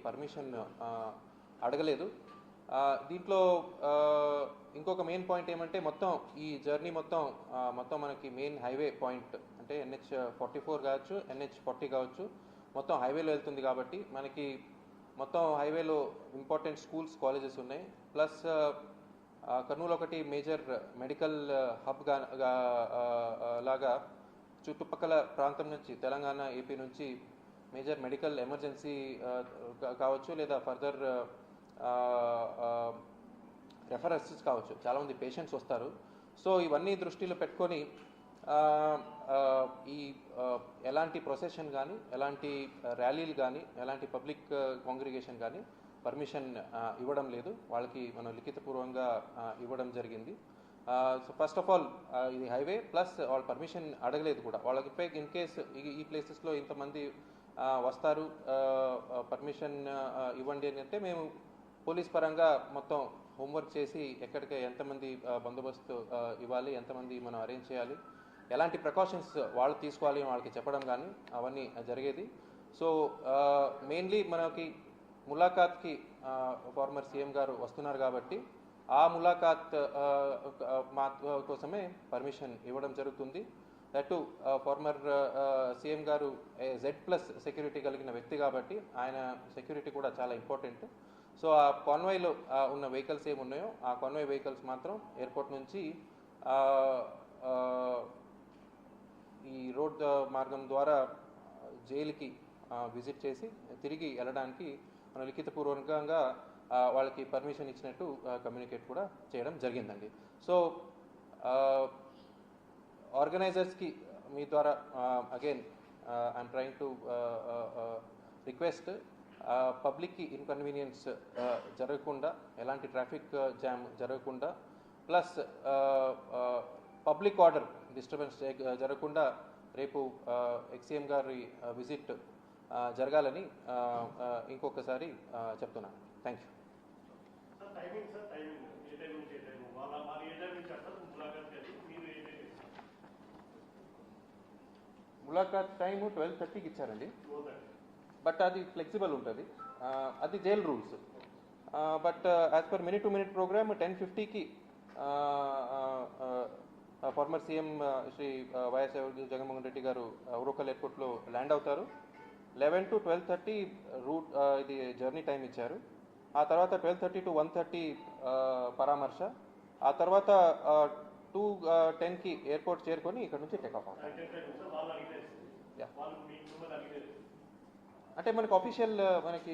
Permission అడగలేదు. దీంట్లో ఇంకొక మెయిన్ పాయింట్ ఏమంటే మొత్తం ఈ జర్నీ మొత్తం మనకి మెయిన్ హైవే పాయింట్ అంటే NH44 కావచ్చు, NH40 కావచ్చు, మొత్తం హైవేలో వెళ్తుంది కాబట్టి మనకి మొత్తం హైవేలో ఇంపార్టెంట్ స్కూల్స్, కాలేజెస్ ఉన్నాయి. ప్లస్ కర్నూలు ఒకటి మేజర్ మెడికల్ హబ్ లాగా చుట్టుపక్కల ప్రాంతం నుంచి తెలంగాణ, ఏపీ నుంచి మేజర్ మెడికల్ ఎమర్జెన్సీ కావచ్చు లేదా ఫర్దర్ రెఫరెన్సెస్ కావచ్చు, చాలామంది పేషెంట్స్ వస్తారు. సో ఇవన్నీ దృష్టిలో పెట్టుకొని ఈ ఎలాంటి ప్రొసెషన్ కానీ, ఎలాంటి ర్యాలీలు కానీ, ఎలాంటి పబ్లిక్ కాంగ్రిగేషన్ కానీ పర్మిషన్ ఇవ్వడం లేదు. వాళ్ళకి మనం లిఖితపూర్వకంగా ఇవ్వడం జరిగింది. సో ఫస్ట్ ఆఫ్ ఆల్ ఇది హైవే ప్లస్ వాళ్ళు పర్మిషన్ అడగలేదు కూడా. వాళ్ళకి ఇన్ కేస్ ఈ ప్లేసెస్లో ఇంతమంది వస్తారు, పర్మిషన్ ఇవ్వండి అని అంటే మేము పోలీస్ పరంగా మొత్తం హోంవర్క్ చేసి ఎక్కడికి ఎంతమంది బందోబస్తు ఇవ్వాలి, ఎంతమంది మనం అరేంజ్ చేయాలి, ఎలాంటి ప్రికాషన్స్ వాళ్ళు తీసుకోవాలి వాళ్ళకి చెప్పడం కానీ అవన్నీ జరిగేది. సో మెయిన్లీ మనకి ములాఖాత్కి ఫార్మర్ సీఎం గారు వస్తున్నారు కాబట్టి ఆ ములాఖాత్ కోసమే పర్మిషన్ ఇవ్వడం జరుగుతుంది. దట్టు ఫార్మర్ సీఎం గారు Z+ సెక్యూరిటీ కలిగిన వ్యక్తి కాబట్టి ఆయన సెక్యూరిటీ కూడా చాలా ఇంపార్టెంట్. సో ఆ కాన్వాయ్లో ఉన్న వెహికల్స్ ఏమున్నాయో ఆ కాన్వాయ్ వెహికల్స్ మాత్రం ఎయిర్పోర్ట్ నుంచి ఈ రోడ్ మార్గం ద్వారా జైలుకి విజిట్ చేసి తిరిగి వెళ్ళడానికి మనం లిఖితపూర్వకంగా వాళ్ళకి పర్మిషన్ ఇచ్చినట్టు కమ్యూనికేట్ కూడా చేయడం జరిగిందండి. సో ఆర్గనైజర్స్కి మీ ద్వారా again I'm trying to request పబ్లిక్కి ఇన్కన్వీనియన్స్ జరగకుండా, ఎలాంటి ట్రాఫిక్ జామ్ జరగకుండా, ప్లస్ పబ్లిక్ ఆర్డర్ డిస్టర్బెన్స్ జరగకుండా రేపు ఎక్స్సీఎం గారి విజిట్ జరగాలని ఇంకొకసారి చెప్తున్నాను. Thank you. ములాఖాత్ టైం 12:30కి ఇచ్చారండి, బట్ అది ఫ్లెక్సిబుల్ ఉంటుంది, అది jail rules. But as per minute to minute program 10:50కి ఫార్మర్ సీఎం శ్రీ వైఎస్ జగన్మోహన్ రెడ్డి గారు ఉరవకల్ ఎయిర్పోర్ట్లో ల్యాండ్ అవుతారు. 11 to 12:30 రూట్ ఇది జర్నీ టైం ఇచ్చారు. ఆ తర్వాత 12:30 to 1:30 పరామర్శ. ఆ తర్వాత 2:10కి ఎయిర్పోర్ట్ చేరుకొని ఇక్కడ నుంచి టేకాఫ్ అవుతారు. అంటే మనకి అఫీషియల్ మనకి